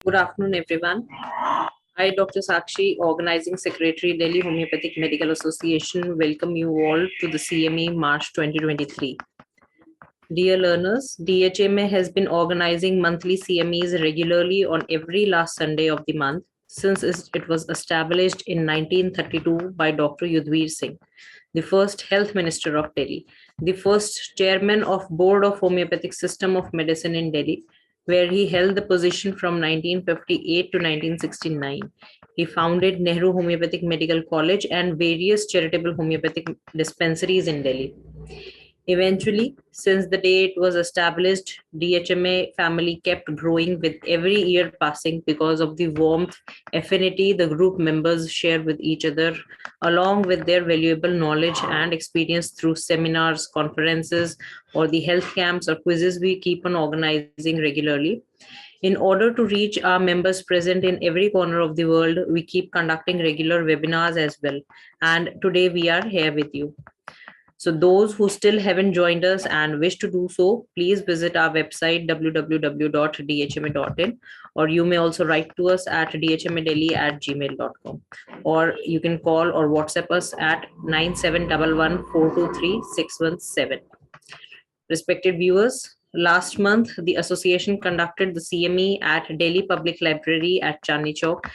Good afternoon, everyone. I, Dr. Sakshi, Organizing Secretary, Delhi Homeopathic Medical Association, welcome you all to the CME March 2023. Dear learners, DHMA has been organizing monthly CMEs regularly on every last Sunday of the month since it was established in 1932 by Dr. Yudhvir Singh, the first Health Minister of Delhi, the first Chairman of Board of Homeopathic System of Medicine in Delhi, where he held the position from 1958 to 1969. He founded Nehru Homeopathic Medical College and various charitable homeopathic dispensaries in Delhi. Eventually, since the day it was established, DHMA family kept growing with every year passing because of the warmth, affinity the group members share with each other, along with their valuable knowledge and experience through seminars, conferences, or the health camps or quizzes we keep on organizing regularly. In order to reach our members present in every corner of the world, we keep conducting regular webinars as well. And today we are here with you. So those who still haven't joined us and wish to do so, please visit our website www.dhma.in, or you may also write to us at dhmadelhi@gmail.com, or you can call or WhatsApp us at 9711423617. Respected viewers, last month the association conducted the CME at Delhi Public Library at Chandni Chowk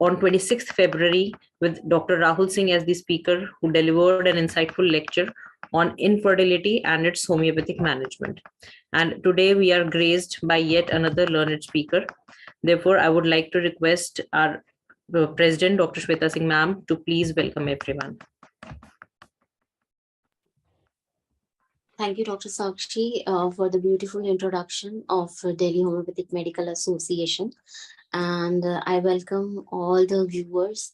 on 26th February with Dr. Rahul Singh as the speaker, who delivered an insightful lecture on infertility and its homeopathic management. And today we are graced by yet another learned speaker. Therefore, I would like to request our President, Dr. Shweta Singh ma'am, to please welcome everyone. Thank you, Dr. Sakshi, for the beautiful introduction of Delhi Homeopathic Medical Association. And I welcome all the viewers,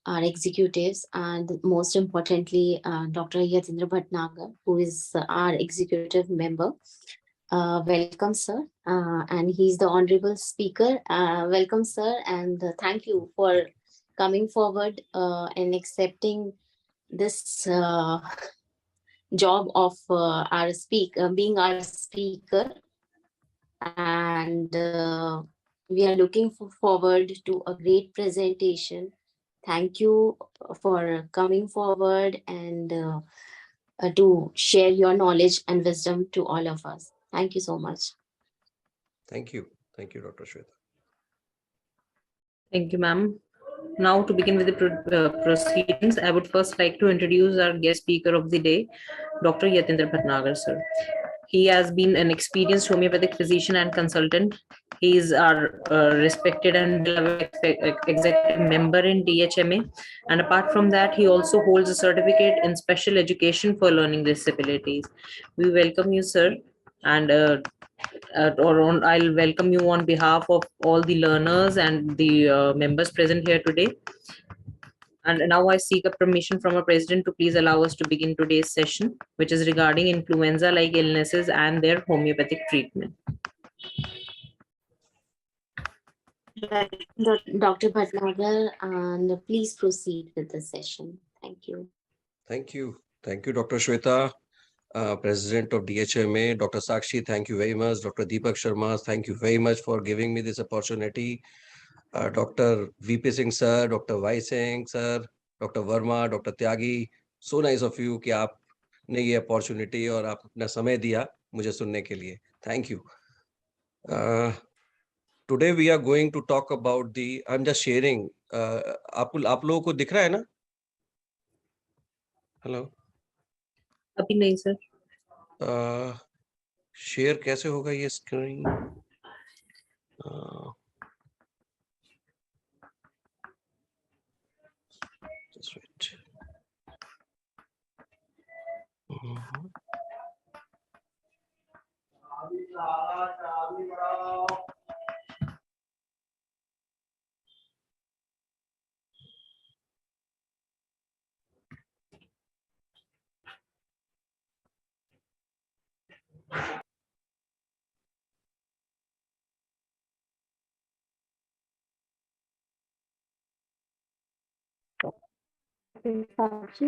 our executives, and most importantly, Dr. Yatindra Bhatnagar, who is our executive member. Welcome, sir. And he's the honorable speaker. Welcome, sir. And thank you for coming forward and accepting this job of being our speaker, and we are looking forward to a great presentation. Thank you for coming forward and to share your knowledge and wisdom to all of us. Thank you so much. Thank you, Dr. Shweta. Thank you, ma'am. Now, to begin with the proceedings, I would first like to introduce our guest speaker of the day, Dr. Yatindra Bhatnagar, sir. He has been an experienced homeopathic physician and consultant. He is our respected and beloved executive member in DHMA. And apart from that, he also holds a certificate in special education for learning disabilities. We welcome you, sir. And I'll welcome you on behalf of all the learners and the members present here today. And now I seek a permission from our president to please allow us to begin today's session, which is regarding influenza-like illnesses and their homeopathic treatment. Dr. Bhatnagar, and please proceed with the session. Thank you. Thank you, Dr. Shweta, President of DHMA. Dr. Sakshi, thank you very much. Dr. Deepak Sharma, thank you very much for giving me this opportunity. Dr. VP Singh sir, Dr. Y Singh sir, Dr. Verma, Dr. Tyagi, so nice of you कि आपने ये opportunity और आप अपना समय दिया मुझे सुनने के लिए. Thank you. Today we are going to talk about the. I'm just sharing. आप लोगों को दिख रहा है ना? Hello. अभी नहीं सर. शेयर कैसे होगा ये screen? Just wait.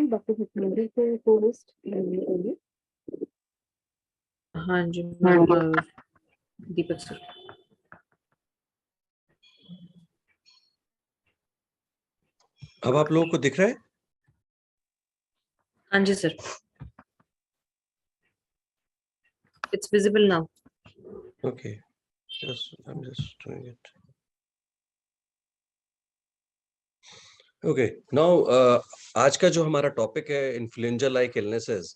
Dr. Bhatnagar को co-host करिए. हाँ जी, दीपक सर. अब आप लोगों को दिख रहा है? हाँ जी sir, it's visible now. Okay, I'm just doing it. Okay, now आज का जो हमारा टॉपिक है इन्फ्लुएंजा लाइक इलनेसेस,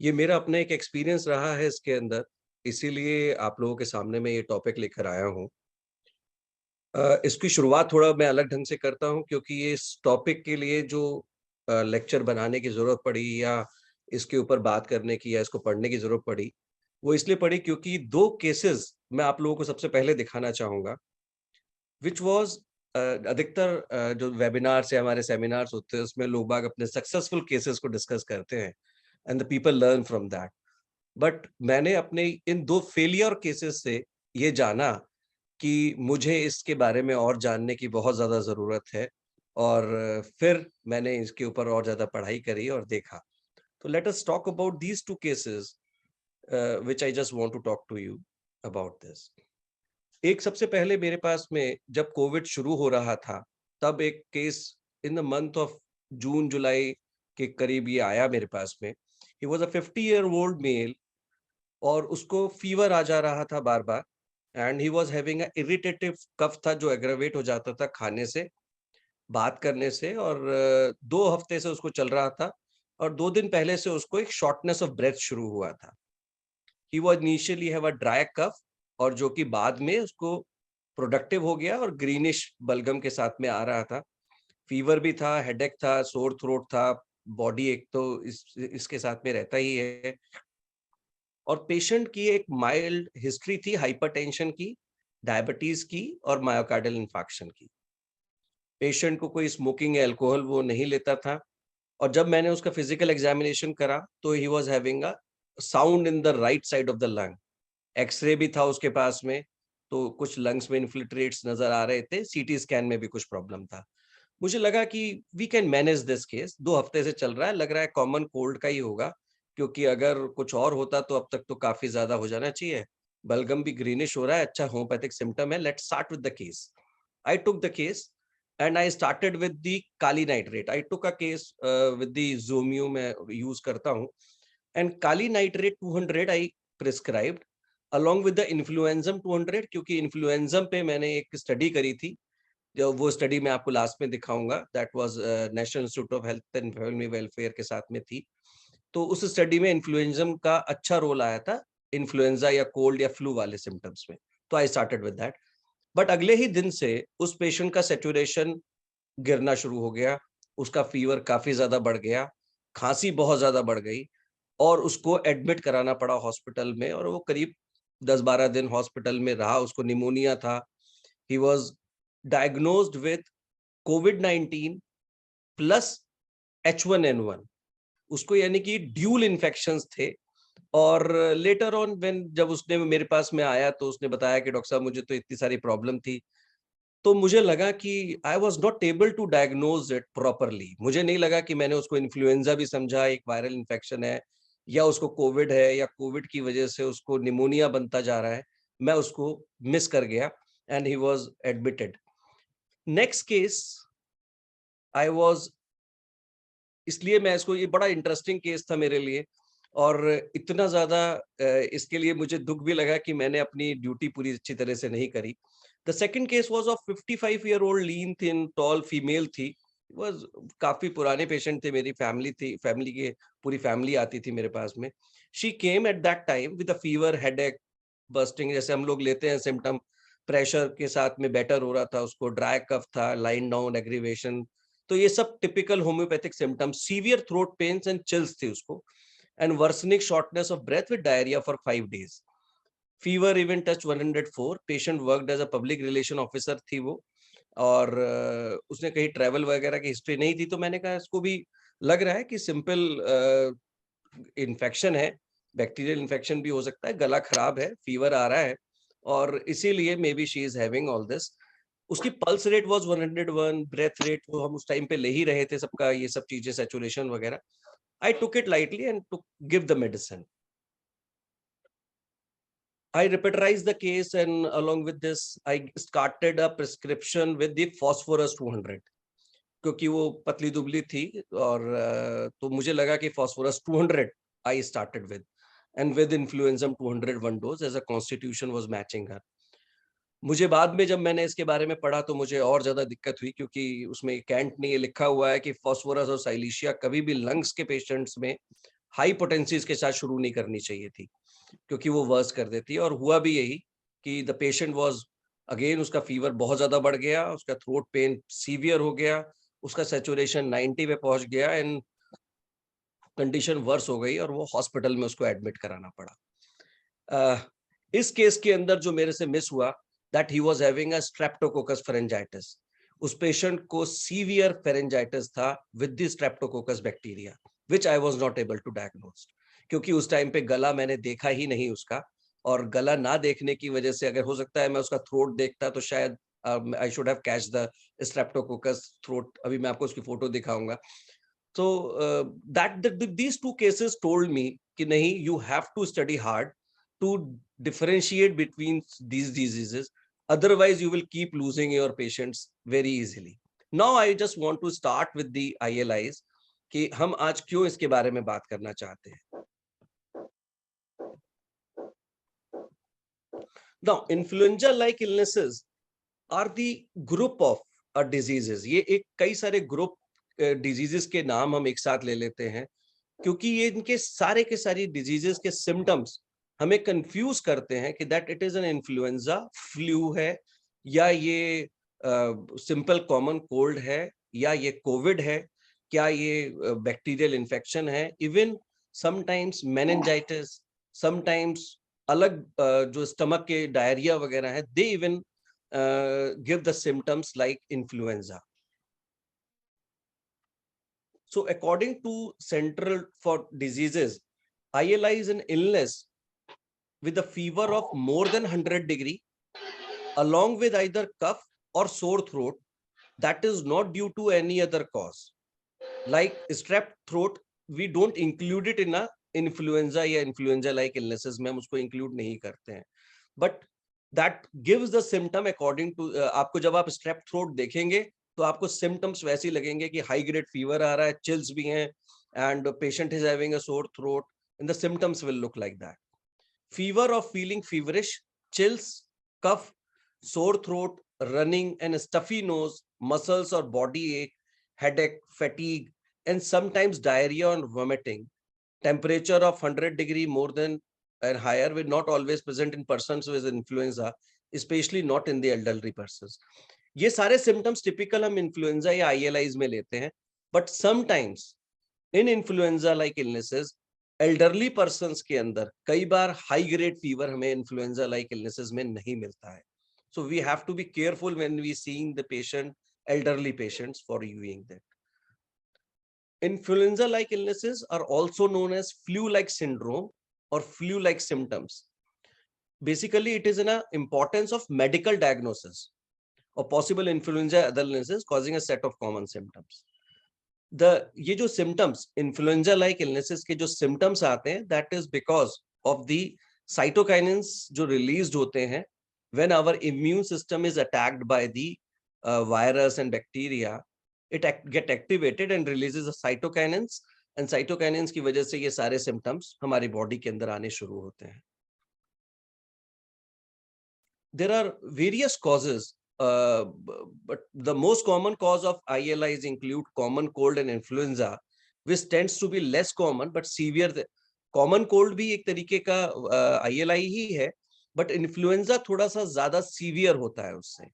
ये मेरा अपना एक एक्सपीरियंस रहा है इसके अंदर, इसीलिए आप लोगों के सामने मैं ये टॉपिक लेकर आया हूँ। इसकी शुरुआत थोड़ा मैं अलग ढंग से करता हूँ क्योंकि ये इस टॉपिक के लिए जो लेक्चर बनाने की ज़रूरत पड़ी या इसके ऊपर बात करने की या इसको पढ़ने की ज़रूरत पड़ी, वो इसलिए पड़ी क्योंकि 2 केसेस मैं आप लोगों को सबसे पहले दिखाना चाहूँगा, व्हिच वाज़ अधिकतर जो वेबिनार्स या हमारे सेमिनार्स होते हैं, उसमें लोग बाग अपने सक्सेसफुल केसेस को डिस्कस करते हैं and the people learn from that. But मैंने अपने इन 2 फेलियर केसेस से ये जाना कि मुझे इसके बारे में और जानने की बहुत ज़्यादा ज़रूरत है और फिर मैंने इसके ऊपर और ज़्यादा पढ़ाई करी और देखा। तो let us talk about these 2 cases which I just want to talk to you about this. एक सबसे पहले मेरे पास में जब कोविड शुरू हो रहा था, तब एक case in the month of June जुलाई के करीब ये आया मेरे पास में। He was a 50-year-old mail और उसको फीवर आ जा रहा था बार-बार and he was having a irritative cough था जो एग्रावेट हो जाता था खाने से, बात करने से और 2 हफ्ते से उसको चल रहा था और 2 दिन पहले से उसको एक शॉर्टनेस ऑफ ब्रेथ शुरू हुआ था। He was initially have a dry cough और जो कि बाद में उसको प्रोडक्टिव हो गया और ग्रीनिश बलगम के साथ में आ रहा था। फीवर भी था, हेडेक था, सोर थ्रोट था, बॉडी एक तो इसके साथ में रहता ही है और पेशेंट की एक माइल्ड हिस्ट्री थी हाइपरटेंशन की, डायबिटीज की और मायोकार्डियल इंफार्क्शन की। पेशेंट को कोई स्मोकिंग या अल्कोहल वो नहीं लेता था और जब मैंने उसका फिजिकल एग्जामिनेशन करा तो he was having a sound in the right side of the lung. X-ray भी था उसके पास में, तो कुछ लंग्स में इन्फिल्ट्रेट्स नजर आ रहे थे, सीटी स्कैन में भी कुछ प्रॉब्लम था। मुझे लगा कि we can manage this case, 2 हफ्ते से चल रहा है, लग रहा है कॉमन कोल्ड का ही होगा, क्योंकि अगर कुछ और होता तो अब तक तो काफ़ी ज़्यादा हो जाना चाहिए। बलगम भी ग्रीनिश हो रहा है, अच्छा होम्योपैथिक सिम्पटम है, let's start with the case. I took the case and I started with the kali nitrate. I took a case with the Zomeo मैं use करता हूँ and kali nitrate 200 I prescribed along with the influenzam 200 क्योंकि influenzam पे मैंने एक study करी थी, जो वो स्टडी मैं आपको लास्ट में दिखाऊंगा, that was national institute of health and family welfare के साथ में थी। तो उस स्टडी में इन्फ्लुएंजम का अच्छा रोल आया था इन्फ्लुएंजा या कोल्ड या फ्लू वाले सिम्टम्स में, तो आई स्टार्टेड विद दैट। बट अगले ही दिन से उस पेशेंट का सैचुरेशन गिरना शुरू हो गया, उसका फीवर काफी ज्यादा बढ़ गया, खांसी बहुत ज्यादा बढ़ गई और उसको एडमिट कराना पड़ा हॉस्पिटल में और वो करीब 10-12 दिन हॉस्पिटल में रहा। उसको निमोनिया था, he was diagnosed with covid plus H1N1, उसको यानी कि ड्यूल इन्फेक्शंस थे। और लेटर ऑन व्हेन जब उसने मेरे पास में आया तो उसने बताया कि डॉक्टर साहब मुझे तो इतनी सारी प्रॉब्लम थी, तो मुझे लगा कि I was not able to diagnose it properly. मुझे नहीं लगा कि मैंने उसको इन्फ्लुएंजा भी समझा, एक वायरल इन्फेक्शन है, या उसको कोविड है, या कोविड की वजह से उसको निमोनिया बनता जा रहा है। मैं उसको मिस कर गया and he was admitted. Next case I was, इसलिए मैं इसको, ये बड़ा इंटरेस्टिंग केस था मेरे लिए और इतना ज़्यादा इसके लिए मुझे दुःख भी लगा कि मैंने अपनी ड्यूटी पूरी अच्छी तरह से नहीं करी। The second case was of 55-year-old lean thin tall female थी। वाज़ काफ़ी पुराने पेशेंट थे, मेरी फैमिली थी, फैमिली के पूरी फैमिली आती थी मेरे पास में। She came at that time with a fever, headache, bursting जैसे हम लोग लेते हैं सिम्पटम, प्रेशर के साथ में बेटर हो रहा था उसको, ड्राई कफ था, लाइन डाउन, एग्रीवेशन, तो ये सब typical homoeopathic symptoms, severe throat pains and chills थी उसको and worsening shortness of breath with diarrhoea for 5 days. Fever even touch 104। Patient worked as a public relation officer थी वो और उसने कहीं ट्रैवल वगैरह की हिस्ट्री नहीं थी, तो मैंने कहा इसको भी लग रहा है कि सिंपल इन्फेक्शन है, बैक्टीरियल इन्फेक्शन भी हो सकता है, गला खराब है, फीवर आ रहा है और इसीलिए maybe she is having all this. उसकी pulse rate was 101, breath rate वो हम उस टाइम पे ले ही रहे थे सबका, ये सब चीजें सैचुरेशन वगैरह। I took it lightly and to give the medicine. I repertorized the case and along with this I started a prescription with the phosphorus 200. क्योंकि वो पतली दुबली थी, और तो मुझे लगा कि phosphorus 200 I started with, and with influenzinum 201 dose as a constitution was matching her. मुझे बाद में जब मैंने इसके बारे में पढ़ा तो मुझे और ज्यादा दिक्कत हुई, क्योंकि उसमें कैंट ने ये लिखा हुआ है कि फास्फोरस और साइलिशिया कभी भी लंग्स के पेशेंट्स में हाई पोटेंसीज के साथ शुरू नहीं करनी चाहिए थी, क्योंकि वो वर्स कर देती है। और हुआ भी यही कि द पेशेंट वाज अगेन, उसका फीवर बहुत ज्यादा बढ़ गया, उसका थ्रोट पेन सीवियर हो गया, उसका सैचुरेशन 90 पे पहुंच गया, एंड कंडीशन वर्स हो गई और वो हॉस्पिटल में उसको एडमिट कराना पड़ा। इस केस के अंदर जो मेरे से मिस हुआ, that he was having a streptococcus pharyngitis. उस पेशेंट को सीवियर फेरेंजाइटिस था with the streptococcus bacteria, which I was not able to diagnose, क्योंकि उस टाइम पे गला मैंने देखा ही नहीं उसका, और गला ना देखने की वजह से, अगर हो सकता है मैं उसका थ्रोट देखता तो शायद I should have catch the Streptococcus throat. अभी मैं आपको उसकी फोटो दिखाऊंगा। So these two cases told me कि नहीं, you have to study hard to differentiate between these diseases, otherwise you will keep losing your patients very easily. Now I just want to start with the ILIs, कि हम आज क्यों इसके बारे में बात करना चाहते हैं। Now influenza like illnesses are the group of diseases. ये एक कई सारे ग्रुप डिजीजेस के नाम हम एक साथ ले लेते हैं, क्योंकि ये इनके सारे के सारी डिजीजेस के सिम्टम्स हमें कंफ्यूज करते हैं कि that it is an influenza flu है, या ये सिंपल कॉमन कोल्ड है, या ये कोविड है, क्या ये बैक्टीरियल इन्फेक्शन है, इवन समटाइम्स मेनिंजाइटिस, समटाइम्स अलग जो स्टमक के डायरिया वगैरह है, they even give the symptoms like influenza. So according to Central for Diseases, ILI is an illness with a fever of more than 100 degree, along with either cough or sore throat that is not due to any other cause. Like strep throat, we don't include it in a influenza या influenza like illnesses में हम उसको include नहीं करते हैं, but that gives the symptom according to आपको जब आप strep throat देखेंगे तो आपको symptoms वैसे लगेंगे कि high grade fever आ रहा है, chills भी हैं, and the patient is having a sore throat, and the symptoms will look like that. Fever of feeling feverish, chills, cough, sore throat, running and stuffy nose, muscles or body ache, headache, fatigue, and sometimes diarrhea and vomiting. Temperature of 100 degree more than and higher will not always present in persons with influenza, especially not in the elderly persons. ये सारे symptoms typical हम influenza या ILIs में लेते हैं, but sometimes in influenza like illnesses, elderly persons के अंदर कई बार high grade fever हमें influenza like illnesses में नहीं मिलता है. So we have to be careful when we seeing the patient, elderly patients, for viewing that. Influenza-like illnesses are also known as flu-like syndrome or flu-like symptoms. Basically, it is an importance of medical diagnosis of possible influenza other illnesses causing a set of common symptoms. ये जो symptoms, influenza-like illnesses के जो symptoms आते हैं, that is because of the cytokinins जो released होते हैं when our immune system is attacked by the virus and bacteria. It get activated and releases the cytokinins, and cytokinins की वजह से ये सारे symptoms हमारी body के अंदर आने शुरू होते हैं. There are various causes, but the most common cause of ILIs include common cold and influenza, which tends to be less common but severe. Common cold भी एक तरीके का ILI ही है, but influenza थोड़ा सा ज़्यादा severe होता है उससे.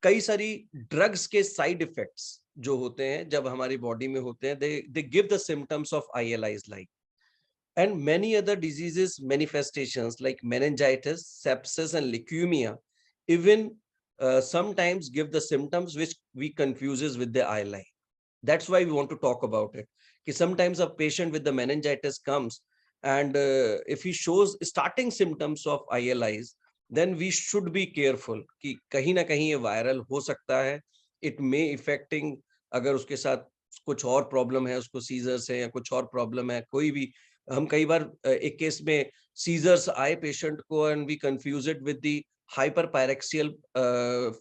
कई सारी ड्रग्स के साइड इफेक्ट्स जो होते हैं जब हमारी बॉडी में होते हैं, they give the symptoms of ILIs like, and many other diseases manifestations like meningitis, sepsis and leukemia even sometimes give the symptoms which we confuses with the ILI. That's why we want to talk about it. कि sometimes a patient with the meningitis comes and if he shows starting symptoms of ILIs, then we should be careful कि कहीं ना कहीं ये viral हो सकता है. It may affecting, अगर उसके साथ कुछ और प्रॉब्लम है, उसको सीजर्स है या कुछ और प्रॉब्लम है, कोई भी, हम कई बार एक केस में सीजर्स आए पेशेंट को and we confuse it with the hyperpyrexial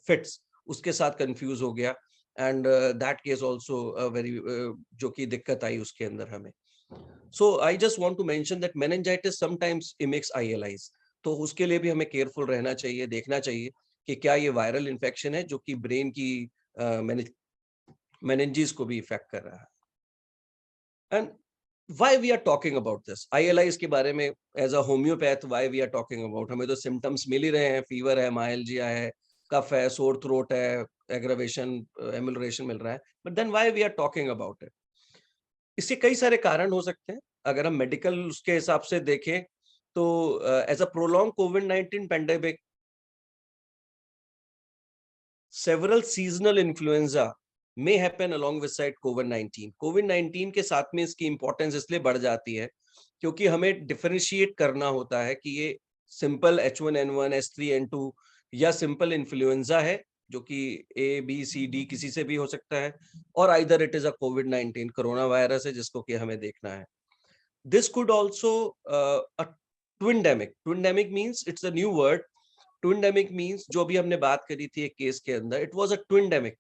fits, उसके साथ कंफ्यूज हो गया. and that case also very जो कि दिक्कत आई उसके अंदर हमें. So I just want to mention that meningitis sometimes mimics ILIs. तो उसके लिए भी हमें केयरफुल रहना चाहिए, देखना चाहिए कि क्या ये वायरल इन्फेक्शन है जो कि ब्रेन की मेनिंजीज को भी इफेक्ट कर रहा है. And why we are talking about this ILIs के बारे में as a homeopath why we are talking about, हमें तो symptoms मिल ही रहे हैं, फीवर है, myalgia है, कफ है, sore throat है, aggravation amelioration मिल रहा है, but then why we are talking about it. इसके कई सारे कारण हो सकते हैं. अगर हम मेडिकल उसके हिसाब से देखें तो एज अ प्रोलॉन्ग कोविड-19 pandemic, several seasonal influenza may happen along with side COVID-19. COVID-19 के साथ में इसकी इंपॉर्टेंस इसलिए बढ़ जाती है क्योंकि हमें डिफरेंशिएट करना होता है कि ये सिंपल H1N1 H3N2 या सिंपल इन्फ्लुएंजा है जो कि A B C D किसी से भी हो सकता है, और either it is a COVID-19 coronavirus है जिसको कि हमें देखना है. This could also a twindemic. Twindemic means it's a new word. Twindemic means जो भी हमने बात करी थी एक केस के अंदर, it was a twindemic.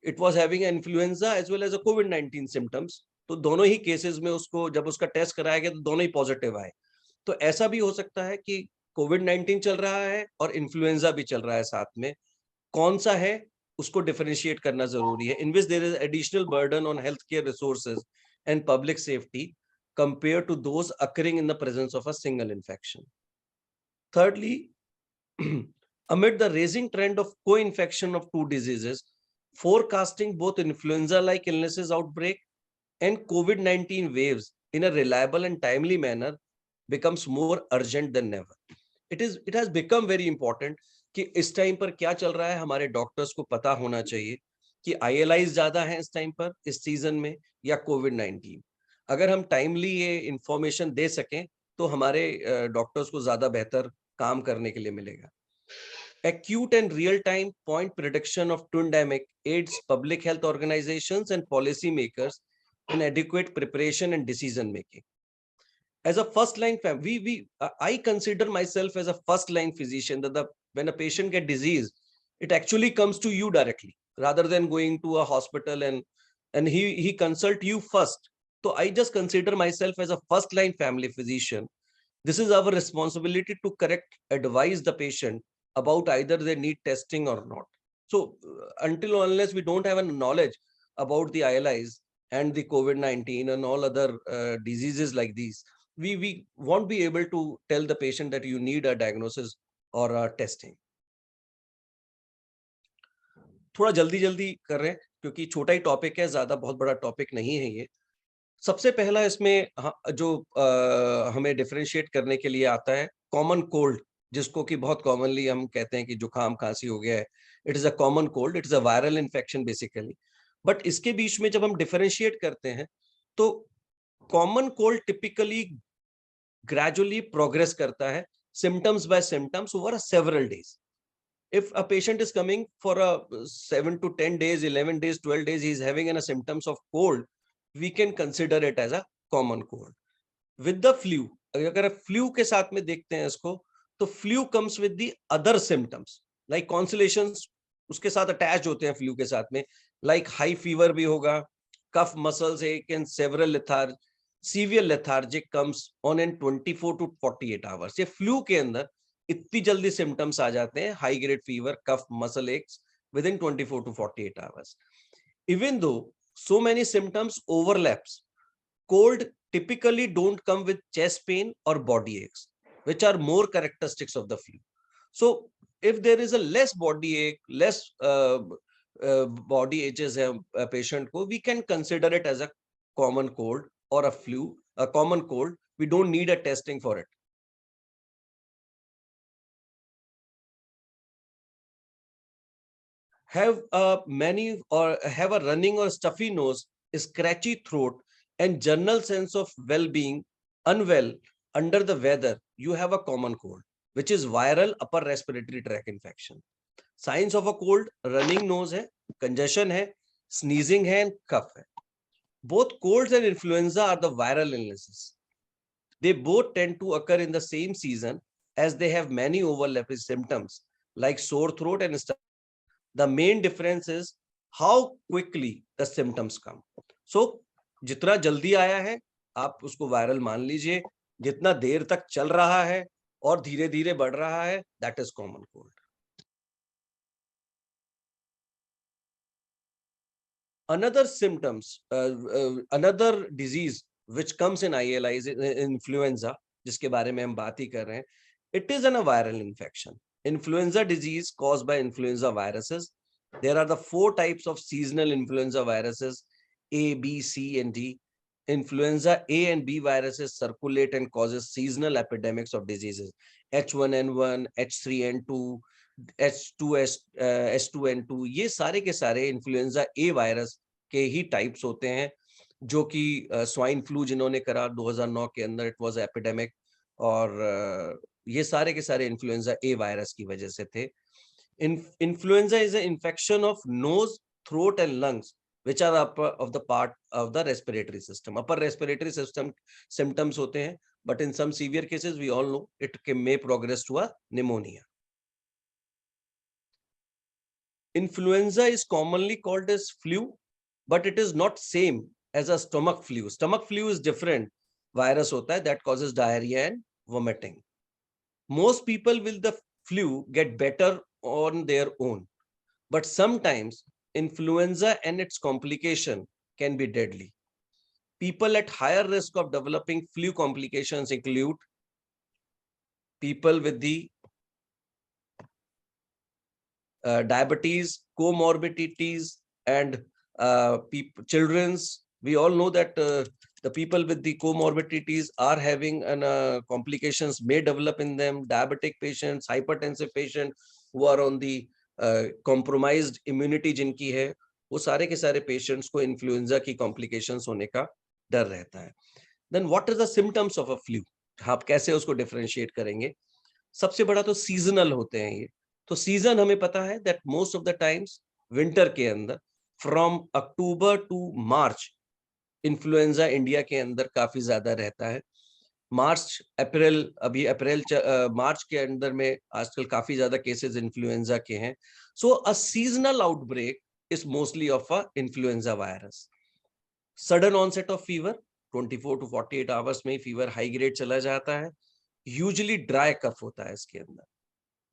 It was having influenza as well as a कोविड-19 सिम्टम्स. तो दोनों ही केसेस में उसको जब उसका टेस्ट कराया गया तो दोनों ही पॉजिटिव आए. तो ऐसा भी हो सकता है कि कोविड-19 चल रहा है और इन्फ्लुएंजा भी चल रहा है साथ में. कौन सा है उसको डिफरेंशिएट करना जरूरी है, in which there is additional burden on health care resources and public safety compared to those occurring in the presence of a single infection. Thirdly, amid the rising trend of co-infection of two diseases, forecasting both influenza-like illnesses outbreak and COVID-19 waves in a reliable and timely manner becomes more urgent than ever. It has become very important कि इस time पर क्या चल रहा है हमारे doctors को पता होना चाहिए कि ILIs ज्यादा हैं इस टाइम पर, इस सीजन में, या COVID-19. अगर हम टाइमली ये इंफॉर्मेशन दे सकें तो हमारे डॉक्टर्स को ज्यादा बेहतर काम करने के लिए मिलेगा. Acute and real-time point prediction of twindemic aids public health organizations and policy makers in adequate preparation and decision making. As a first-line I consider myself as a first-line physician that when a patient gets disease, it actually comes to you directly rather than going to a hospital and he consult you first. So I just consider myself as a first-line family physician. This is our responsibility to advise the patient about either they need testing or not. So until or unless we don't have a knowledge about the ILIs and the COVID-19 and all other diseases like these, we won't be able to tell the patient that you need a diagnosis or a testing. थोड़ा जल्दी कर रहे हैं क्योंकि छोटा ही topic है, ज्यादा बहुत बड़ा टॉपिक नहीं है ये. सबसे पहला इसमें जो हमें डिफरेंशिएट करने के लिए आता है कॉमन कोल्ड, जिसको कि बहुत कॉमनली हम कहते हैं कि जुकाम खांसी हो गया है. It is a common cold, it is a viral infection basically. But इसके बीच में जब हम डिफरेंशिएट करते हैं तो common cold typically gradually progress करता है symptoms by symptoms over several days. If a patient is coming for a 7 to 10 days, 11 days, 12 days, he is having a symptoms of cold, we can consider it as a common cold. With the flu, अगर flu के साथ में देखते हैं इसको, तो flu comes with the other symptoms like consolations उसके साथ attached होते हैं flu के साथ में, like high fever भी होगा, cuff muscles ache and several lethargy, severe lethargic comes on in 24 to 48 hours. ये flu के अंदर इतनी जल्दी symptoms आ जाते हैं, high grade fever, cuff muscle aches within 24 to 48 hours. Even though so many symptoms overlaps, cold typically don't come with chest pain or body aches, which are more characteristics of the flu. So if there is a less body ache, less body aches a patient ko, we can consider it as a common cold or a flu, a common cold. We don't need a testing for it. Have a running or stuffy nose, scratchy throat, and general sense of well-being, unwell, under the weather, you have a common cold, which is viral upper respiratory tract infection. Signs of a cold: running nose hai, congestion hai, sneezing hai, and cough hai. Both colds and influenza are the viral illnesses. They both tend to occur in the same season as they have many overlapping symptoms like sore throat and stuff. The main difference is how quickly the symptoms come. So जितना जल्दी आया है आप उसको viral मान लीजिए, जितना देर तक चल रहा है और धीरे धीरे बढ़ रहा है, that is common cold. Another symptoms, another disease which comes in ILI is influenza, जिसके बारे में हम बात ही कर रहे हैं. It is a viral infection. Influenza disease caused by influenza viruses. There are the 4 types of seasonal influenza viruses: A, B, C, and D. Influenza A and B viruses circulate and causes seasonal epidemics of diseases. H1N1, H3N2, H2N2, ये सारे के सारे influenza ए virus के ही types होते हैं, जो कि swine flu जिन्होंने करा 2009 के अंदर, इट वाज एपिडेमिक, और ये सारे के सारे इन्फ्लुएंजा ए वायरस की वजह से थे. Influenza is an infection of nose, throat and lungs, which are upper of the part of the respiratory system. Upper respiratory system symptoms होते हैं, but in some severe cases we all know it may progress to a pneumonia. Influenza is commonly called as flu, but it is not same as a stomach flu. Stomach flu is different virus होता है that causes diarrhea and vomiting. Most people with the flu get better on their own, but sometimes influenza and its complication can be deadly. People at higher risk of developing flu complications include people with the diabetes, comorbidities, and children's. We all know that the people with the comorbidities are having complications may develop in them. Diabetic patients, hypertensive patients who are on the compromised immunity जिनकी है, वो सारे के सारे patients को influenza की complications होने का डर रहता है. Then what are the symptoms of a flu? आप कैसे उसको differentiate करेंगे? सबसे बड़ा तो seasonal होते हैं ये. तो सीजन हमें पता है that most of the times winter के अंदर from October to March influenza India के अंदर काफी ज्यादा रहता है. मार्च अप्रैल, अभी अप्रैल मार्च के अंदर में आजकल काफी ज्यादा केसेस इन्फ्लुएंजा के हैं. So a seasonal outbreak is mostly of a influenza virus. Sudden onset of fever 24 to 48 hours में फीवर हाई ग्रेड चला जाता है. यूजुअली ड्राई कफ होता है इसके अंदर.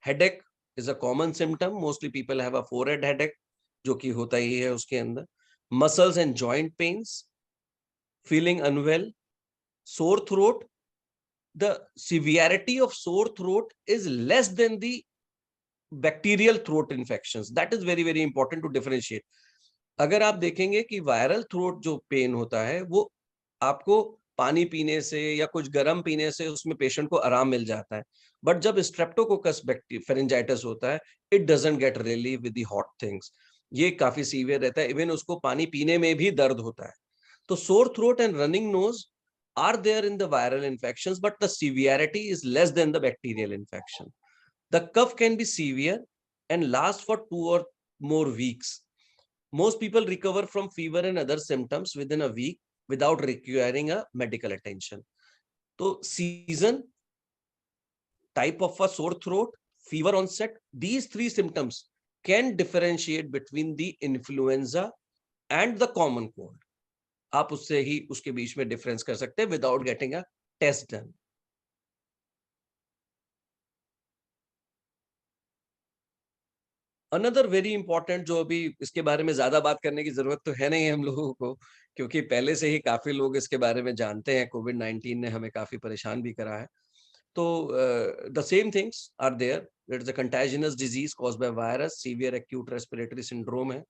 Headache is a common symptom. Mostly people have a forehead headache, जो कि होता ही है उसके अंदर. Muscles and joint pains, feeling unwell, sore throat. The severity of sore throat is less than the bacterial throat infections. That is very, very important to differentiate. अगर आप देखेंगे कि वायरल थ्रोट जो पेन होता है वो आपको पानी पीने से या कुछ गर्म पीने से उसमें पेशेंट को आराम मिल जाता है, बट जब स्ट्रेप्टोकोकस फेरेंजाइटिस होता है it doesn't get relief with the hot things. ये काफी सीवियर रहता है, इवन उसको पानी पीने में भी दर्द होता है. तो sore throat and running nose are there in the viral infections, but the severity is less than the bacterial infection. The cough can be severe and last for 2 or more weeks. Most people recover from fever and other symptoms within a week without requiring a medical attention. So season, type of a sore throat, fever onset, these 3 symptoms can differentiate between the influenza and the common cold. आप उससे ही उसके बीच में difference कर सकते हैं without getting a test done. Another very important, जो अभी इसके बारे में ज्यादा बात करने की जरूरत तो है नहीं हम लोगों को, क्योंकि पहले से ही काफी लोग इसके बारे में जानते हैं. कोविड-19 ने हमें काफी परेशान भी करा है. तो the same things are there. It is a contagious disease caused by virus. Severe acute respiratory syndrome है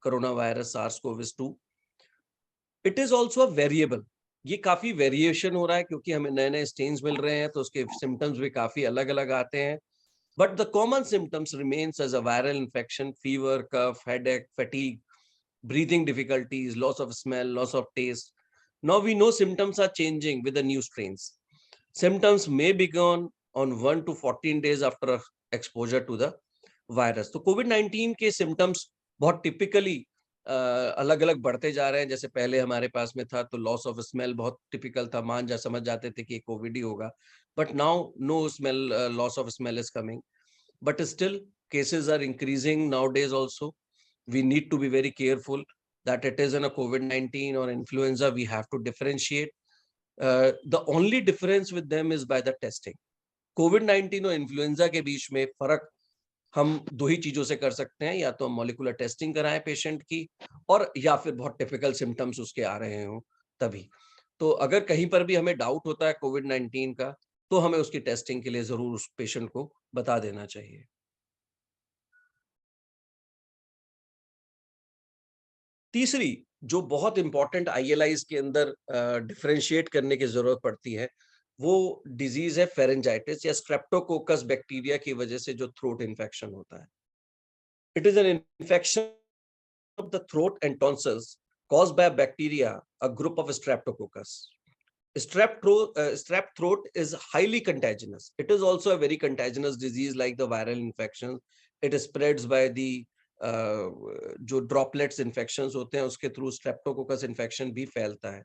coronavirus SARS-CoV-2. It is also variable. ये काफी वेरिएशन हो रहा है क्योंकि हमें नए नए स्ट्रेन्स मिल रहे हैं, तो उसके सिम्टम्स भी काफी अलग अलग आते हैं. But the common symptoms remains as a viral infection: fever, cough, headache, fatigue, breathing difficulties, loss of smell, loss of taste. Now we know symptoms are changing with the new strains. Symptoms may begin on 1 to 14 days after exposure to the virus. तो COVID-19 के symptoms बहुत typically अलग अलग बढ़ते जा रहे हैं. जैसे पहले हमारे पास में था तो लॉस ऑफ स्मेल बहुत टिपिकल था, समझ जाते थे कि कोविड ही होगा. But now no smell, loss of smell is coming, but still cases are increasing nowadays also. we need to be very careful that it is in a COVID-19 or influenza. We have to differentiate. The only difference with them is by the testing. COVID-19 और influenza के बीच में फर्क हम दो ही चीजों से कर सकते हैं, या तो हम मॉलिक्यूलर टेस्टिंग कराएं पेशेंट की, और या फिर बहुत टिपिकल सिम्टम्स उसके आ रहे हों तभी। तो अगर कहीं पर भी हमें डाउट होता है कोविड-19 का, तो हमें उसकी टेस्टिंग के लिए जरूर उस पेशेंट को बता देना चाहिए। तीसरी जो बहुत इंपॉर्टेंट ILIs के अंदर डिफरेंशिएट करने की जरूरत पड़ती है, वो डिजीज है फेरेंजाइटिस या स्ट्रेप्टोकोकस बैक्टीरिया की वजह से जो थ्रोट इन्फेक्शन होता है। It is an infection of the throat and tonsils caused by a bacteria, a group of streptococcus. Strep throat is highly contagious. It is also a very contagious disease like the viral infection. It spreads by the जो droplets infections होते हैं उसके through streptococcus infection भी फैलता है।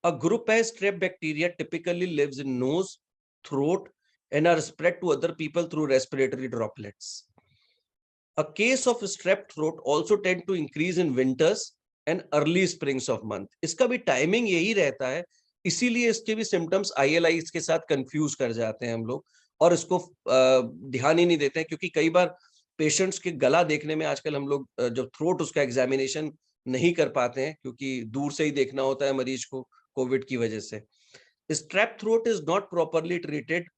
A group है strep bacteria typically lives in nose, throat and are spread to other people through respiratory droplets. A case of strep throat also tend to increase in winters and early springs of month. इसका भी timing यही रहता है, इसीलिए इसके भी symptoms ILIs के साथ कंफ्यूज कर जाते हैं हम लोग, और इसको ध्यान ही नहीं देते हैं, क्योंकि कई बार पेशेंट्स के गला देखने में आजकल हम लोग जब थ्रोट उसका एग्जामिनेशन नहीं कर पाते हैं, क्योंकि दूर से ही देखना होता है मरीज को कोविड की वजह से। Strep throat is not properly treated,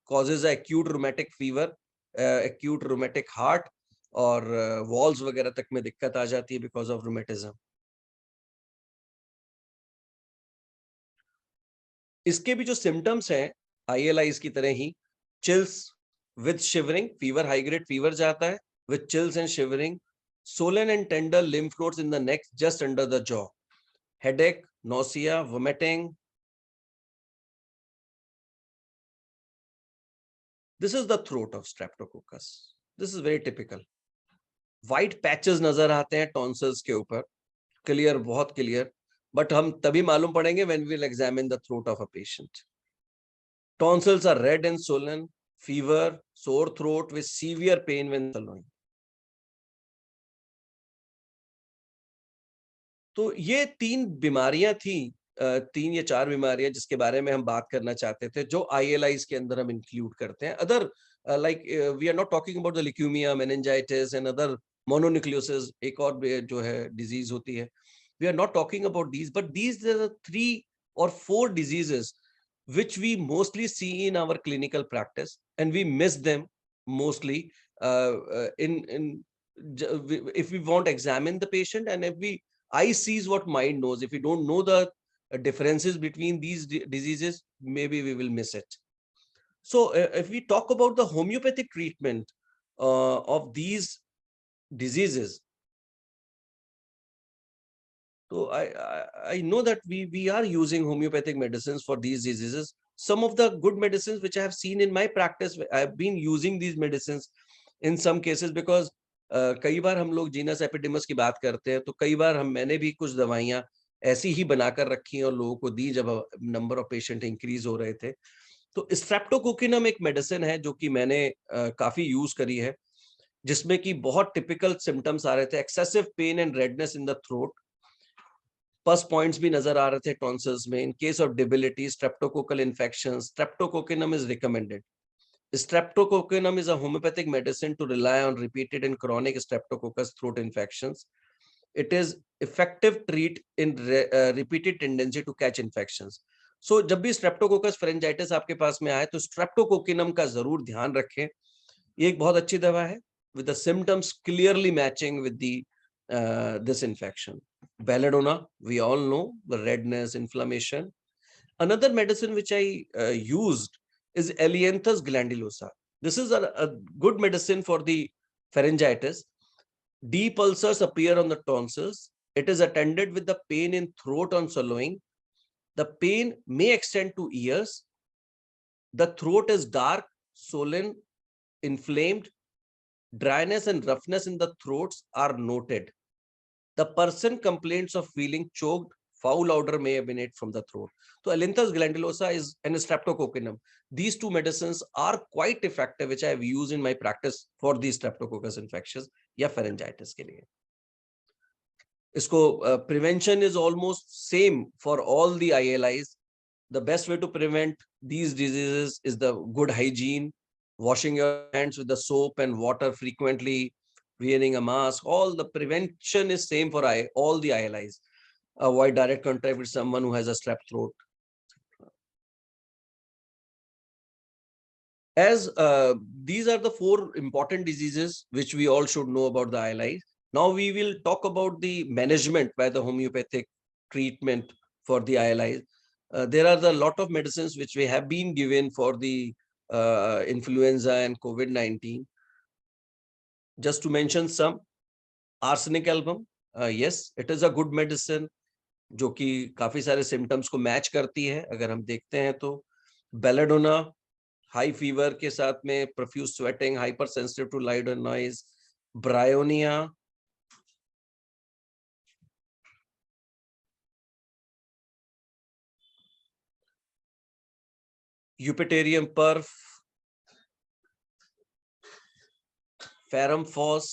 causes acute rheumatic fever, acute rheumatic heart, और वॉल्स वगैरह तक में दिक्कत आ जाती है बिकॉज ऑफ रूमेटिज्म। इसके भी जो सिम्टम्स हैं ILIs की तरह ही, chills with shivering, fever, high grade fever जाता है with chills and shivering, swollen and tender lymph nodes in the neck just under the jaw, headache, nausea, vomiting. This is the throat of streptococcus. This is very typical. White patches नजर आते हैं tonsils के ऊपर, clear, बहुत clear, but हम तभी मालूम पड़ेंगे when we will examine the throat of a patient. Tonsils are red and swollen, fever, sore throat with severe pain when swallowing. तो ये तीन बीमारियां थी, 3 या 4 बीमारियां जिसके बारे में हम बात करना चाहते थे, जो ILIs के अंदर हम इंक्लूड करते हैं। Other like we are not talking about the leukemia, meningitis and other mononucleosis, एक और जो है डिजीज होती है, we are not talking about these, but these are the 3 or 4 diseases which we mostly see in our clinical practice, and we miss them mostly if we want to examine the patient, and if we eye sees what mind knows. If we don't know the differences between these diseases, maybe we will miss it. So if we talk about the homeopathic treatment of these diseases, so I know that we are using homeopathic medicines for these diseases. Some of the good medicines which I have seen in my practice, I have been using these medicines in some cases, because कई बार हम लोग genus एपिडेमस की बात करते हैं, तो कई बार मैंने भी कुछ दवाइयां ऐसी ही बनाकर रखी और लोगों को दी जब नंबर ऑफ पेशेंट इंक्रीज हो रहे थे। तो स्ट्रेप्टोकोकिनम एक मेडिसिन है जो कि मैंने काफी यूज करी है, जिसमें कि बहुत टिपिकल सिम्टम्स आ रहे थे, excessive pain and redness in the throat, pus points भी नजर आ रहे थे टॉन्सिल्स में। In case of debility, streptococcal infection, streptococcinum is recommended. Streptococcus is a homeopathic medicine to rely on repeated and chronic streptococcus throat infections. It is effective treat in repeated tendency to catch infections. So जब भी streptococcus pharyngitis आपके पास में आए तो streptococcinum का जरूर ध्यान रखें। ये एक बहुत अच्छी दवा है with the symptoms clearly matching with the this infection. Belladonna, we all know the redness, inflammation. Another medicine which I used is Elianthus glandulosa. This is a good medicine for the pharyngitis. Deep ulcers appear on the tonsils. It is attended with the pain in throat on swallowing. The pain may extend to ears. The throat is dark, swollen, inflamed. Dryness and roughness in the throats are noted. The person complains of feeling choked. Foul odor may emanate from the throat. So Elianthus glandulosa is and streptococcinum. These two medicines are quite effective, which I have used in my practice for these streptococcus infections या pharyngitis के लिए. इसको prevention is almost same for all the ILIs. The best way to prevent these diseases is the good hygiene, washing your hands with the soap and water frequently, wearing a mask. All the prevention is same for all the ILIs. Avoid direct contact with someone who has a strep throat. As these are the 4 important diseases which we all should know about the ILIs. Now we will talk about the management by the homeopathic treatment for the ILIs. There are a lot of medicines which we have been given for the influenza and COVID-19. Just to mention some, arsenic album, yes, it is a good medicine जो कि काफी सारे symptoms को match करती है अगर हम देखते हैं तो. Belladonna, हाई फीवर के साथ में profuse sweating, hypersensitive to light और noise. Bryonia, eupatorium perf, ferrum phos,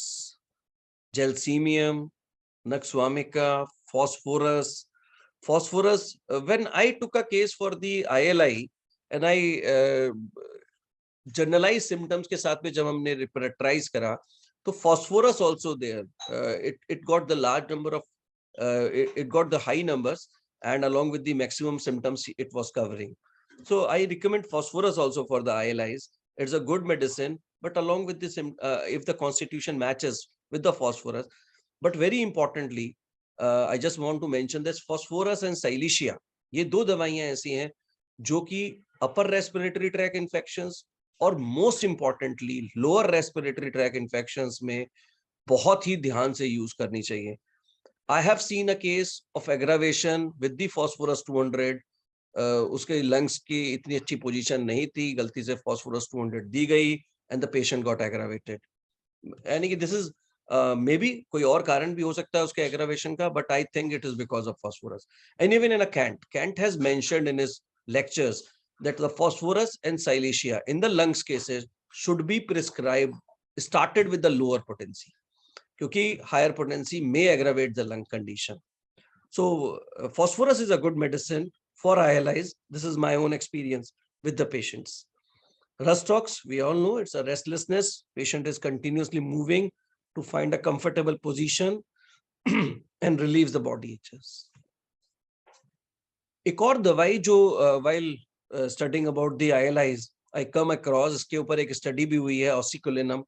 gelsemium, nux vomica, phosphorus. When I took a case for the ILI and I generalized symptoms के साथ में जब हमने repertorize करा तो phosphorus also there. It got the large number of it got the high numbers and along with the maximum symptoms it was covering. So I recommend phosphorus also for the ILIs. It's a good medicine, but along with this, if the constitution matches with the phosphorus. But very importantly, I just want to mention this phosphorus and silicea. ये 2 दवाइयां ऐसी हैं जो कि upper respiratory tract infections और most importantly lower respiratory tract infections में बहुत ही ध्यान से यूज करनी चाहिए. I have seen a case of aggravation with the phosphorus 200. उसके lungs की इतनी अच्छी पोजीशन नहीं थी, गलती से phosphorus 200 दी गई and the patient got aggravated. यानी कि this is maybe कोई और कारण भी हो सकता है उसके aggravation का, but I think it is because of phosphorus. And even in a Kant has mentioned in his lectures that the phosphorus and silicea in the lungs cases should be prescribed started with the lower potency, क्योंकि higher potency may aggravate the lung condition. So phosphorus is a good medicine for ILIs. This is my own experience with the patients. Rustox, we all know it's a restlessness. Patient is continuously moving to find a comfortable position and relieves the body itches. एक और दवाई जो while studying about the ILIs, I come across, इसके ऊपर एक study भी हुई है, oxycolinum.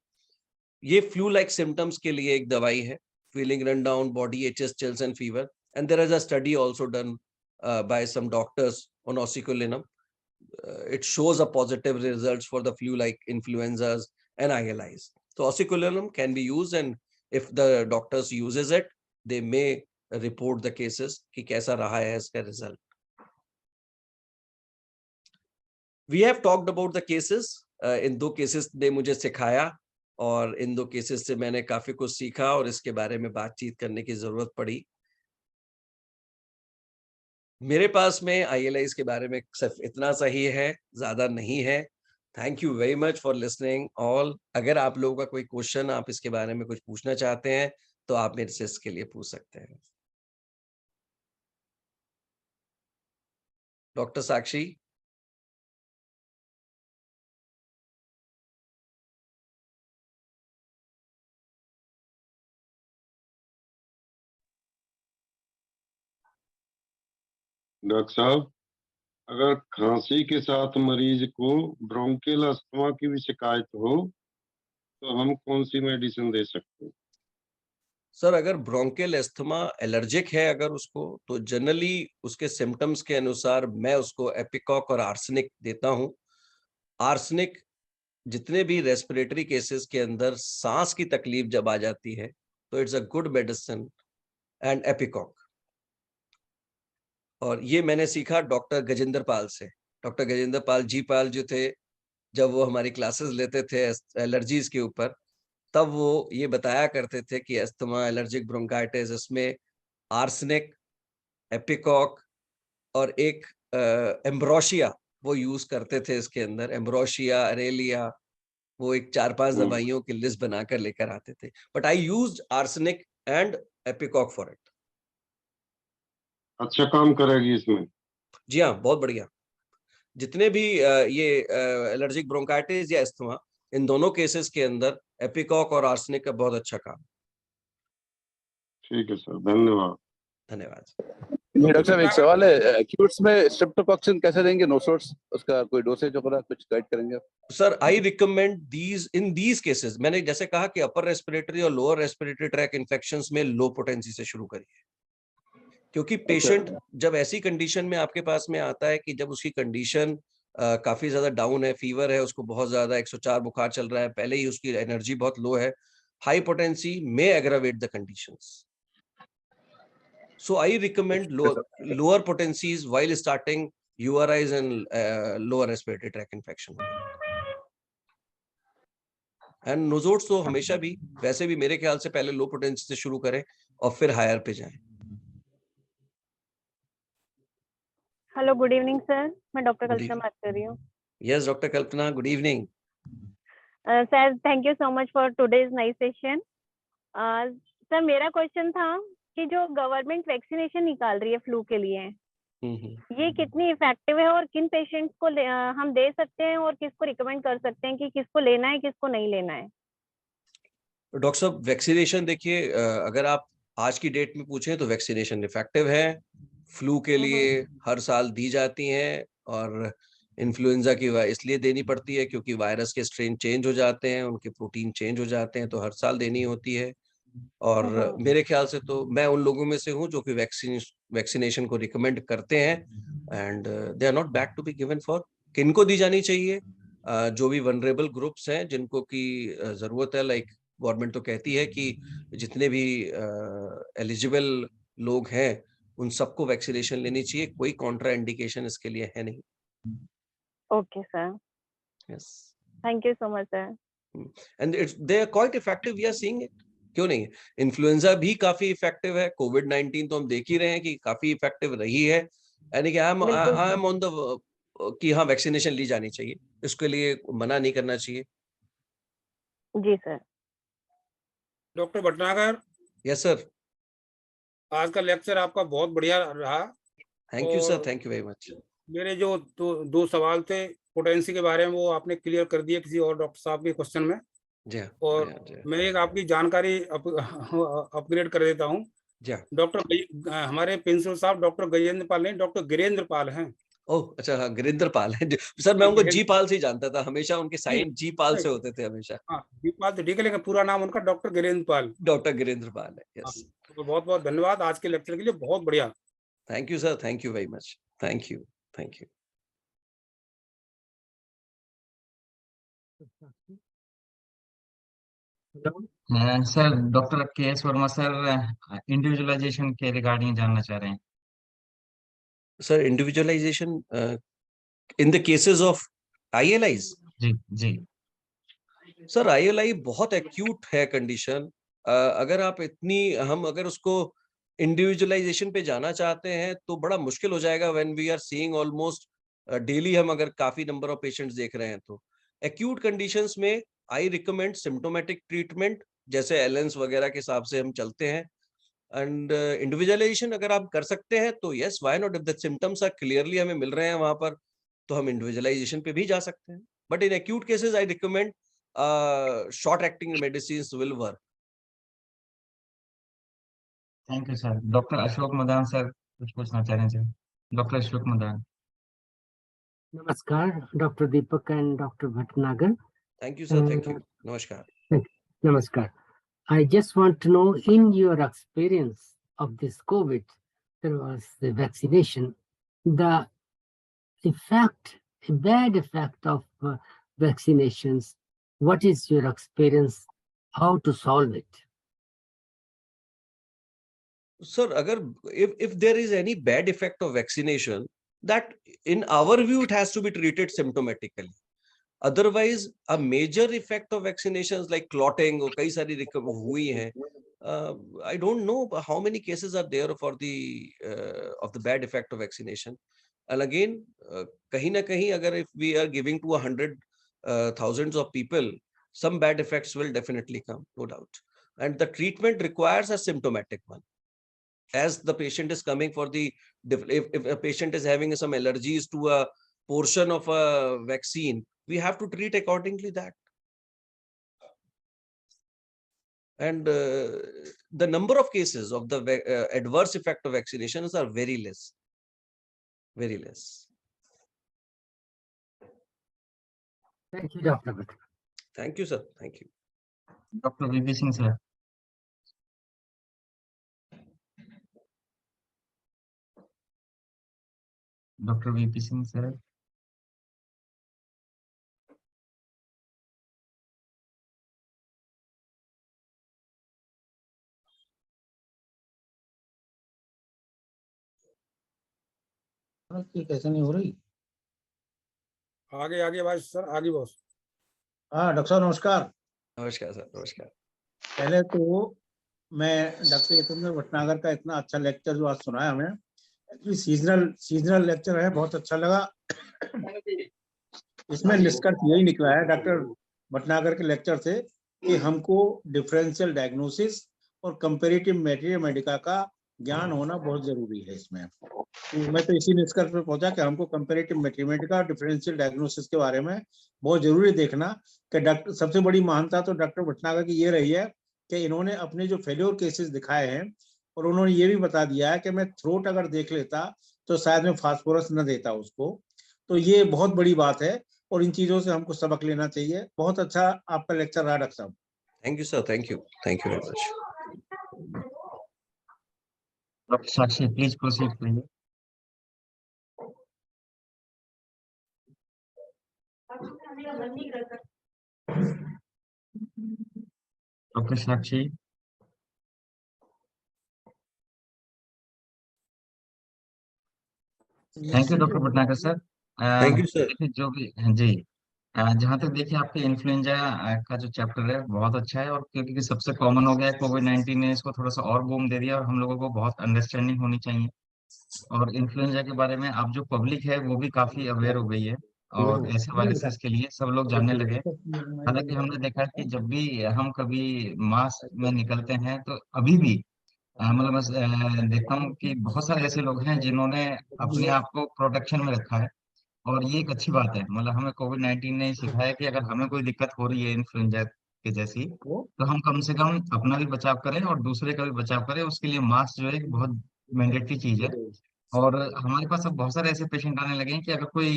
ये flu-like symptoms के लिए एक दवाई है, feeling run down, body itches, chills and fever. And there is a study also done by some doctors on oxycolinum. It shows a positive results for the flu-like influenzas and ILIs. So oxycolinum can be used, and if the doctors uses it, they may report the cases कि कैसा रहा है इसका result. We have talked about the cases. In 2 cases ने मुझे सिखाया और इन 2 cases से मैंने काफी कुछ सीखा और इसके बारे में बातचीत करने की जरूरत पड़ी. मेरे पास में ILIs के बारे में सिर्फ इतना सही है, ज्यादा नहीं है. Thank you very much for listening all. अगर आप लोगों का कोई क्वेश्चन, आप इसके बारे में कुछ पूछना चाहते हैं तो आप मेरे से इसके लिए पूछ सकते हैं. डॉक्टर साक्षी. डॉक्टर साहब, अगर खांसी के साथ मरीज को ब्रोंकियल अस्थमा की भी शिकायत हो तो हम कौन सी मेडिसिन दे सकते हैं? सर, अगर ब्रोंकियल अस्थमा एलर्जिक है अगर उसको, तो जनरली उसके सिम्टम्स के अनुसार मैं उसको एपिकॉक और आर्सेनिक देता हूं. आर्सेनिक जितने भी रेस्पिरेटरी केसेस के अंदर सांस की तकलीफ जब आ जाती है तो it's a good medicine and ipecac. और ये मैंने सीखा डॉक्टर गजेंद्र पाल से. डॉक्टर गजेंद्र पाल जी पाल जो थे, जब वो हमारी क्लासेस लेते थे एलर्जीज के ऊपर, तब वो ये बताया करते थे कि अस्थमा, एलर्जिक ब्रोंकाइटिस, इसमें आर्सेनिक, एपिकॉक और एक एम्ब्रोशिया वो यूज करते थे. इसके अंदर एम्ब्रोशिया, अरेलिया, वो एक 4-5 दवाइयों की लिस्ट बनाकर लेकर आते थे. But I used arsenic and ipecac for it. अच्छा काम करेगी इसमें? जी हाँ, बहुत बढ़िया। जितने भी ये एलर्जिक ब्रोंकाइटिस या अस्थमा, इन दोनों केसेस के अंदर एपिकॉक और आर्सेनिक का बहुत अच्छा काम। ठीक है सर, धन्यवाद। धन्यवाद। ये डॉक्टर साहब एक सवाल है, एक्यूट्स में स्ट्रेप्टोकॉक्सिन कैसे देंगे? नो सोर्स, उसका कोई डोसेज वगैरह कुछ गाइड करेंगे आप? Sir, I recommend these cases, मैंने जैसे कहा कि अपर रेस्पिरेटरी और लोअर रेस्पिरेटरी ट्रैक इन्फेक्शंस में लो पोटेंसी से शुरू करिए, क्योंकि पेशेंट जब ऐसी कंडीशन में आपके पास में आता है कि जब उसकी कंडीशन काफी ज्यादा डाउन है, फीवर है, उसको बहुत ज्यादा 104 बुखार चल रहा है, पहले ही उसकी एनर्जी बहुत लो है, high potency may aggravate the conditions. So I recommend lower potencies while starting URIs and lower respiratory tract infection. And नोजोट्स तो हमेशा भी, वैसे भी मेरे ख्याल से पहले लो पोटेंसी से शुरू करें और फिर हायर पे जाएं. हेलो, गुड इवनिंग सर, मैं डॉक्टर Good कल्पना evening. बात कर रही हूँ. Yes, Dr. Kalpana, good evening. Sir, thank you so much for today's nice session. Sir, मेरा क्वेश्चन था कि जो गवर्नमेंट वैक्सीनेशन निकाल रही है फ्लू के लिए, ये कितनी इफेक्टिव है और किन पेशेंट्स को हम दे सकते हैं और किसको रिकमेंड कर सकते हैं कि किसको लेना है, किसको नहीं लेना है? डॉक्टर साहब, वैक्सीनेशन देखिए, अगर आप आज की डेट में पूछें तो वैक्सीनेशन इफेक्टिव है. फ्लू के लिए हर साल दी जाती हैं और इन्फ्लुएंजा की इसलिए देनी पड़ती है क्योंकि वायरस के स्ट्रेन चेंज हो जाते हैं, उनके प्रोटीन चेंज हो जाते हैं, तो हर साल देनी होती है. और मेरे ख्याल से तो मैं उन लोगों में से हूं जो कि वैक्सीनेशन को रिकमेंड करते हैं, and they are not back to be given for. किनको दी जानी चाहिए? जो भी वनरेबल ग्रुप्स हैं जिनको की जरूरत है, लाइक गवर्नमेंट तो कहती है कि जितने भी एलिजिबल लोग हैं उन सबको वैक्सीनेशन लेनी चाहिए, कोई कॉन्ट्रा इंडिकेशन इसके लिए है नहीं. Okay sir, yes, thank you so much sir. And they are quite effective, we are seeing it. क्यों नहीं? इन्फ्लुएंजा भी काफी इफेक्टिव है, कोविड-19 तो हम देख ही रहे हैं कि काफी इफेक्टिव रही है. यानी कि आई एम ऑन द कि हाँ, वैक्सीनेशन ली जानी चाहिए, इसके लिए मना नहीं करना चाहिए. जी sir. Doctor Bhatnagar, yes sir, आज का लेक्चर आपका बहुत बढ़िया रहा. थैंक यू सर, और थैंक यू वेरी मच. मेरे जो दो सवाल थे पोटेंसी के बारे में, वो आपने क्लियर कर दिए किसी और डॉक्टर साहब के क्वेश्चन में. जी हाँ, और जी हाँ, मैं एक आपकी जानकारी अपग्रेड कर देता हूँ. जी हाँ. हमारे प्रिंसिपल साहब डॉक्टर गजेंद्र पाल नहीं, डॉक्टर गिरेंद्र पाल हैं. ओह अच्छा, हाँ, गिरिंदर पाल है सर. मैं उनको जी पाल से ही जानता था, हमेशा उनके साइन जी पाल से होते थे हमेशा. हाँ, जी पाल तो ठीक है, लेकिन पूरा नाम उनका डॉक्टर गिरेंद्र पाल. डॉक्टर गिरिंदर पाल है. यस, तो बहुत बहुत धन्यवाद आज के लेक्चर के लिए, बहुत बढ़िया. Thank you sir, thank you very much. Thank you, thank you. Sir, doctor K S Verma sir individualisation के रिगार्डिंग जानना चाह रहे हैं. Sir, individualisation in the cases of ILIs. जी जी. सर, ILI बहुत एक्यूट है कंडीशन. अगर आप हम अगर उसको इंडिविजुअलाइजेशन पे जाना चाहते हैं तो बड़ा मुश्किल हो जाएगा. When we are seeing almost daily, हम अगर काफी नंबर ऑफ पेशेंट्स देख रहे हैं, तो एक्यूट कंडीशंस में आई रिकमेंड सिम्टोमेटिक ट्रीटमेंट, जैसे एलेंस वगैरह के हिसाब से हम चलते हैं. एंड इंडिविजुअलाइजेशन अगर आप कर सकते हैं तो yes, why not? If the symptoms are clearly हमें मिल रहे हैं वहां पर, तो हम इंडिविजुअलाइजेशन पे भी जा सकते हैं. But in acute cases I recommend short acting medicines will work. Thank you sir. Doctor Ashok Madan sir कुछ पूछना चाह रहे हैं sir. Doctor Ashok Madan. Namaskar, Dr. Deepak and Dr. Bhatnagar. Thank you sir, thank you. Namaskar. Namaskar. I just want to know, in your experience of this COVID, there was the vaccination, the effect, bad effect of vaccinations. What is your experience? How to solve it? Sir, if there is any bad effect of vaccination, that in our view it has to be treated symptomatically. Otherwise, a major effect of vaccinations like clotting or कई सारी हुई हैं. I don't know how many cases are there for the of the bad effect of vaccination. And again, कहीं ना कहीं अगर if we are giving to 100 thousands of people, some bad effects will definitely come, no doubt. And the treatment requires a symptomatic one. as the patient is coming for the, if a patient is having some allergies to a portion of a vaccine, we have to treat accordingly that. And the number of cases of the adverse effect of vaccinations are very less. Very less. Thank you, Dr. Bhatt. Thank you, sir. Thank you. Dr. VP Singh, sir. Dr. VP Singh, sir. कैसे नहीं हो रही? आगे आगे भाई sir, आगे boss. हाँ doctor साहब नमस्कार। नमस्कार सर, नमस्कार। पहले तो मैं डॉक्टर यतेंद्र भटनागर का इतना अच्छा लेक्चर जो आज सुनाया हमें, एक्चुअली सीजनल लेक्चर है, बहुत अच्छा लगा। इसमें निष्कर्ष यही निकला है डॉक्टर भटनागर के लेक्चर से कि हमको डिफरेंशियल डायग्नोसिस और कंपैरेटिव मैथमेटिका का ज्ञान होना बहुत जरूरी है इसमें। मैं तो इसी निष्कर्ष पर पहुंचा कि हमको कंपैरेटिव मैथमेटिका और डिफरेंशियल डायग्नोसिस के बारे में बहुत जरूरी देखना कि डॉक्टर, सबसे बड़ी महानता तो डॉक्टर भटनागर की ये रही है कि इन्होंने अपने जो फेल्योर केसेस दिखाए हैं और उन्होंने ये भी बता दिया है कि मैं थ्रोट अगर देख लेता तो शायद मैं फास्फोरस न देता उसको। तो ये बहुत बड़ी बात है और इन चीजों से हमको सबक लेना चाहिए। बहुत अच्छा आपका लेक्चर रहा डॉक्टर साहब। Thank you sir, thank you very much. Dr. Sakshi, please proceed, please. Dr. Sakshi. Thank you doctor Bhatnagar sir. Thank you sir. देखिए जो भी जी, जहाँ तक देखिए आपके इन्फ्लुएंजा का जो चैप्टर है बहुत अच्छा है, और क्योंकि सबसे कॉमन हो गया है कोविड-19 ने इसको थोड़ा सा और बूम दे दिया, और हम लोगों को बहुत अंडरस्टैंडिंग होनी चाहिए। और इन्फ्लुएंजा के बारे में अब जो पब्लिक है वो भी काफी अवेयर हो गई है, और ऐसे वायरसेस के लिए सब लोग जानने लगे। हालांकि हमने देखा है कि जब भी हम कभी मास में निकलते हैं तो अभी भी मतलब बस देखता हूँ कि बहुत सारे ऐसे लोग हैं जिन्होंने अपने आप को प्रोटेक्शन में रखा है, और ये एक अच्छी बात है। मतलब हमें कोविड-19 ने सिखाया कि अगर हमें कोई दिक्कत हो रही है इन्फ्लुएंजा के जैसी, तो हम कम से कम अपना भी बचाव करें और दूसरे का भी बचाव करें। उसके लिए मास्क जो है एक बहुत मैंडेटरी चीज है। और हमारे पास अब बहुत सारे ऐसे पेशेंट आने लगे हैं कि अगर कोई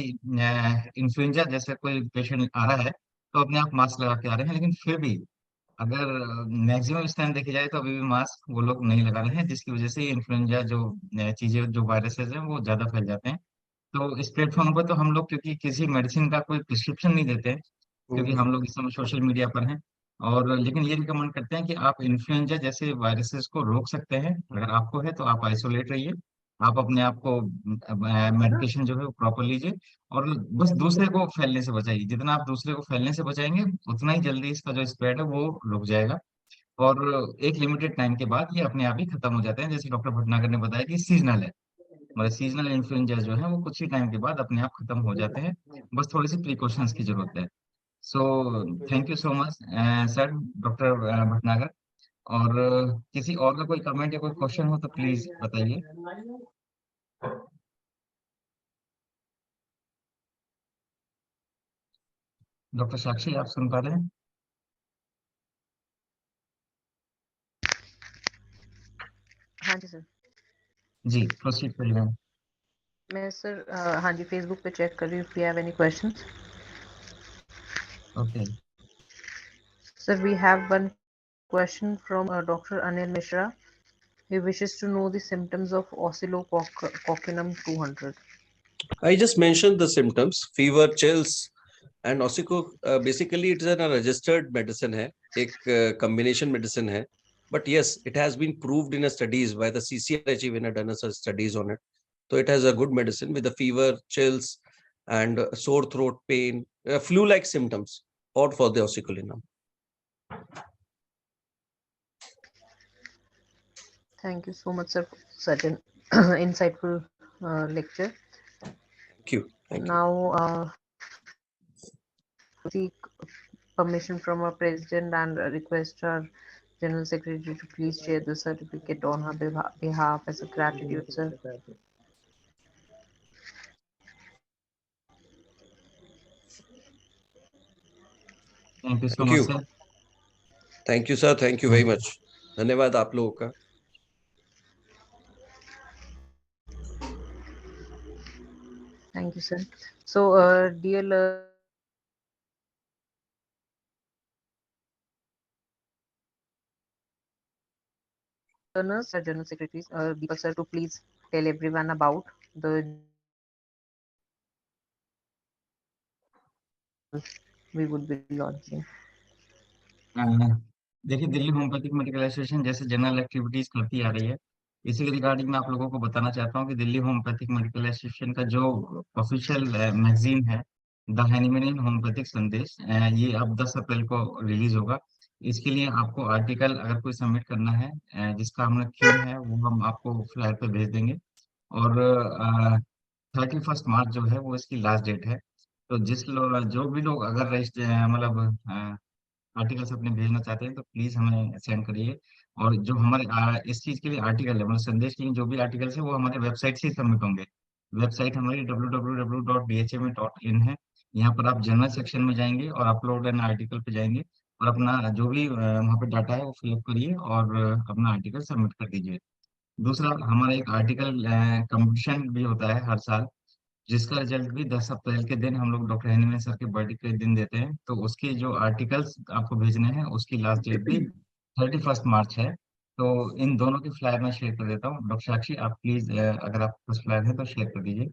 इन्फ्लुएंजा जैसे कोई पेशेंट आ रहा है तो अपने आप मास्क लगा के आ रहे हैं, लेकिन फिर भी अगर मैक्सिमम इस टाइम देखी जाए तो अभी भी मास्क वो लोग नहीं लगा रहे हैं, जिसकी वजह से इन्फ्लुएंजा जो चीजें जो वायरसेस हैं वो ज्यादा फैल जाते हैं। तो इस प्लेटफॉर्म पर तो हम लोग क्योंकि किसी मेडिसिन का कोई प्रिस्क्रिप्शन नहीं देते हैं, क्योंकि हम लोग इस समय सोशल मीडिया पर हैं, और लेकिन ये रिकमेंड करते हैं कि आप इन्फ्लुएंजा जैसे वायरसेस को रोक सकते हैं। अगर आपको है तो आप आइसोलेट रहिए, आप अपने आप को मेडिकेशन जो है वो प्रॉपर लीजिए, और बस दूसरे को फैलने से बचाइए। जितना आप दूसरे को फैलने से बचाएंगे उतना ही जल्दी इसका जो स्प्रेड है वो रुक जाएगा, और एक लिमिटेड टाइम के बाद ये अपने आप ही खत्म हो जाते हैं। जैसे डॉक्टर भटनागर ने बताया कि सीजनल है, मतलब सीजनल इन्फ्लुएंजा जो है वो कुछ ही टाइम के बाद अपने आप खत्म हो जाते हैं, बस थोड़ी सी प्रिकॉशंस की जरूरत है। So thank you so much sir, doctor Bhatnagar. और किसी और का कोई कमेंट या कोई क्वेश्चन हो तो प्लीज बताइए। डॉक्टर साक्षी, आप सुन पा रहे हैं? हाँ जी सर। जी प्रोसीड करिए मैम। मैं सर हाँ जी फेसबुक पे चेक कर रही हूँ, if you have any questions. Okay Sir, we have one question from Dr. Anil Mishra. He wishes to know the symptoms of Oscillococcinum 200. I just mentioned the symptoms: fever, chills, and basically it's a registered medicine है, एक combination medicine है, but yes, it has been proved in studies by the CCRH, even have done some studies on it. So it has a good medicine with the fever, chills, and sore throat pain, flu-like symptoms, or for the ossiculinum. Thank you so much, sir, for such an insightful lecture. Thank you. Thank you. Now, seek permission from our president and request our General Secretary to please share the certificate on her behalf as a gratitude, sir. Thank you so Thank much you. Sir. Thank you, sir. Thank you very much. धन्यवाद आप लोगों का। Thank you, sir. So, dear learners, General Secretaries, Deepak sir, to please tell everyone about the we would be launching. देखिए, Delhi homeopathic medical association जैसे general activities करती आ रही है, इसी के रिगार्डिंग मैं आप लोगों को बताना चाहता हूँ कि दिल्ली होम्योपैथिक मेडिकल एसोसिएशन का जो ऑफिशियल मैगजीन है, द हैनिमैन होम्योपैथिक संदेश, ये अब 10 अप्रैल को रिलीज होगा। इसके लिए आपको आर्टिकल अगर कोई सबमिट करना है, जिसका हमने थीम है वो हम आपको फ्लायर पे भेज देंगे। और 31 मार्च जो है वो इसकी लास्ट डेट है। तो जो भी लोग अगर मतलब आर्टिकल्स अपने भेजना चाहते हैं तो प्लीज हमें सेंड करिए। और जो हमारे इस चीज के लिए आर्टिकल है, मतलब संदेश के लिए जो भी आर्टिकल्स है वो हमारे वेबसाइट से ही सबमिट होंगे। वेबसाइट हमारी www.dhma.in है। यहाँ पर आप जनरल सेक्शन में जाएंगे और अपलोड एन आर्टिकल पे जाएंगे और अपना जो भी वहाँ पे डाटा है वो फिलअप करिए और अपना आर्टिकल सबमिट कर दीजिए। दूसरा, हमारा एक आर्टिकल कंपटीशन भी होता है हर साल, जिसका रिजल्ट भी 10 अप्रैल के दिन हम लोग डॉक्टर हैनिमैन सर के बर्थडे के दिन देते हैं। तो उसके जो आर्टिकल्स आपको भेजने हैं उसकी लास्ट डेट भी 31 मार्च है। तो इन दोनों के फ्लायर मैं शेयर कर देता हूँ। डॉक्टर साक्षी, आप प्लीज अगर आपके पास फ्लायर है तो शेयर कर दीजिए।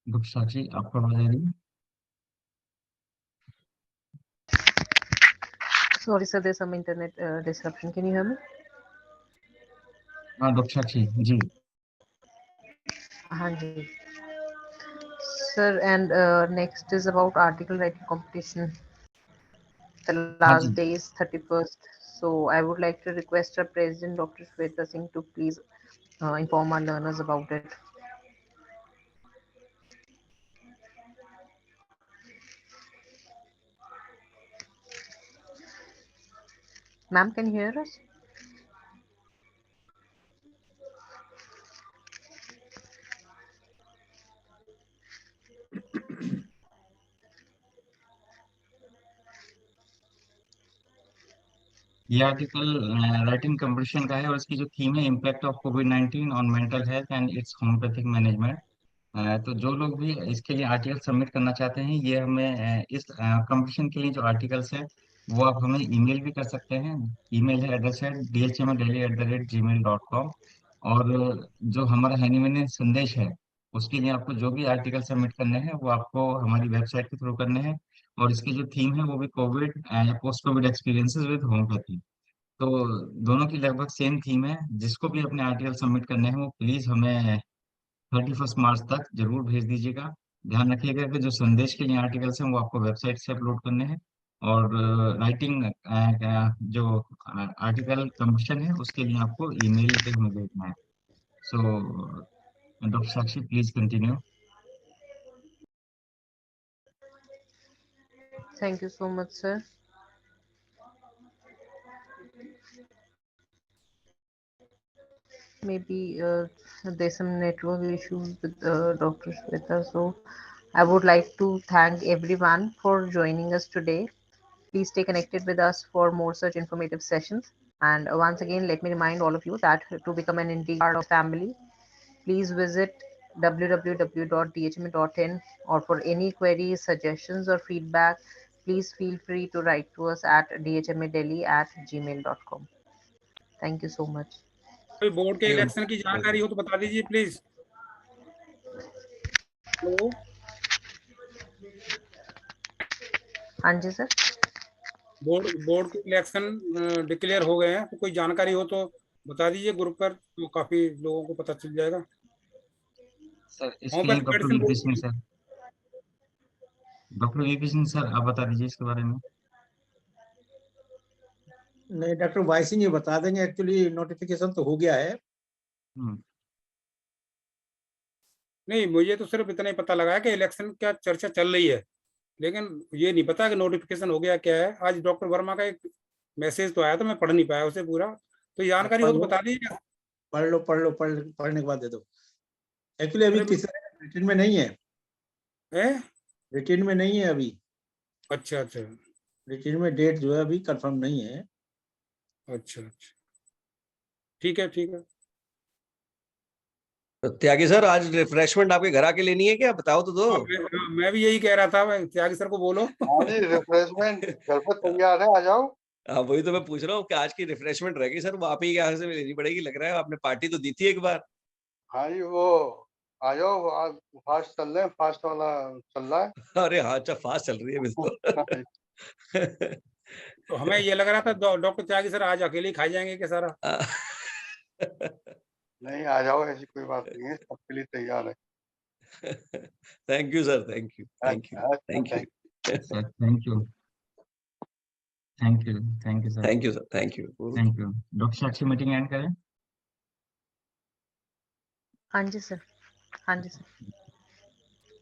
डॉक्टर साक्षी, आपको आवाज आ रही है? Sorry, sir, there's some internet disruption. Can you hear me? हाँ doctor Sakshi ji. Hanji. Sir, and next is about article writing competition. The हाँ last जी। day is 31st. So I would like to request our President, Dr. Shweta Singh, to please inform our learners about it. Ma'am, can you hear us? ये article writing competition का है और इसकी जो theme है, impact of covid on mental health and it's homeopathic management. तो जो लोग भी इसके लिए आर्टिकल सबमिट करना चाहते हैं, ये हमें इस कंपटीशन के लिए जो आर्टिकल्स है वो आप हमें ईमेल भी कर सकते हैं। ईमेल है एड्रेस है dhmadelhi@gmail.com। और जो हमारा हैनिमैन संदेश है उसके लिए आपको जो भी आर्टिकल सबमिट करने हैं वो आपको हमारी वेबसाइट के थ्रू करने हैं। और इसकी जो थीम है वो भी कोविड या post Covid experiences with homeopathy. तो दोनों की लगभग सेम थीम है। जिसको भी अपने आर्टिकल सबमिट करने हैं वो प्लीज हमें 31 मार्च तक जरूर भेज दीजिएगा। ध्यान रखिएगा कि जो संदेश के लिए आर्टिकल्स हैं वो आपको वेबसाइट से अपलोड करने हैं। और राइटिंग जो आर्टिकल कंपटीशन है उसके लिए आपको ईमेल पे हमें भेजना है। So doctor Sakshi, please continue. Thank you so much, sir. Maybe there's some network issues with Dr. Shweta. So I would like to thank everyone for joining us today. Please stay connected with us for more such informative sessions. And once again, let me remind all of you that to become an integral part of family, please visit www.dhma.in, or for any queries, suggestions, or feedback, please feel free to write to us at dhmadelhi@gmail.com. Thank you so much. कोई board के election की जानकारी हो तो बता दीजिए please. Hello, हाँ जी sir. Board के इलेक्शन डिक्लेयर हो गए हैं, तो कोई जानकारी हो तो बता दीजिए ग्रुप पर, तो काफी लोगों को पता चल जाएगा। सर इसके लिए homeopathic doctor medicine VP Singh board sir, doctor VP Singh sir आप बता दीजिए इसके बारे में। नहीं, डॉक्टर वाई सिंह ये बता देंगे, एक्चुअली नोटिफिकेशन तो हो गया है। नहीं, मुझे तो सिर्फ इतना ही पता लगा है कि इलेक्शन क्या चर्चा चल रही है, लेकिन ये नहीं पता कि नोटिफिकेशन हो गया क्या है। आज डॉक्टर वर्मा का एक मैसेज तो आया था, मैं पढ़ नहीं पाया उसे पूरा, तो जानकारी हो तो बता दीजिए। पढ़ लो पढ़ने के बाद दे दो। एक्चुअली अभी किसी रिटर्न में नहीं है, रिटर्न में नहीं है अभी। अच्छा अच्छा रिटर्न में डेट जो है अभी कंफर्म नहीं है। अच्छा अच्छा, ठीक है ठीक है। तो त्यागी सर, आज रिफ्रेशमेंट आपके घर आके लेनी है क्या? बताओ तो दो। मैं भी यही कह रहा था, मैं त्यागी सर को बोलो। रिफ्रेशमेंट घर पर तैयार है, आ जाओ। हाँ, वही तो मैं पूछ रहा हूँ कि आज की रिफ्रेशमेंट रहेगी सर, वो आप ही के यहाँ से लेनी पड़ेगी, लग रहा है। आपने पार्टी तो दी थी एक बार। हाँ जी, वो आ जाओ, आज फास्ट चल रहे हैं, फास्ट वाला चल रहा है। अरे हाँ, अच्छा फास्ट चल रही है अभी तो। तो हमें ये लग रहा था डॉक्टर त्यागी सर आज अकेले ही खा जाएंगे क्या सारा? नहीं, आ जाओ, ऐसी कोई बात नहीं है, सबके लिए तैयार है। Thank you sir, thank you, thank you, thank you, thank you, thank you, thank you sir, thank you sir, thank you, thank you. Doctor Sakshi meeting and करें। हाँ जी सर, हाँ जी सर।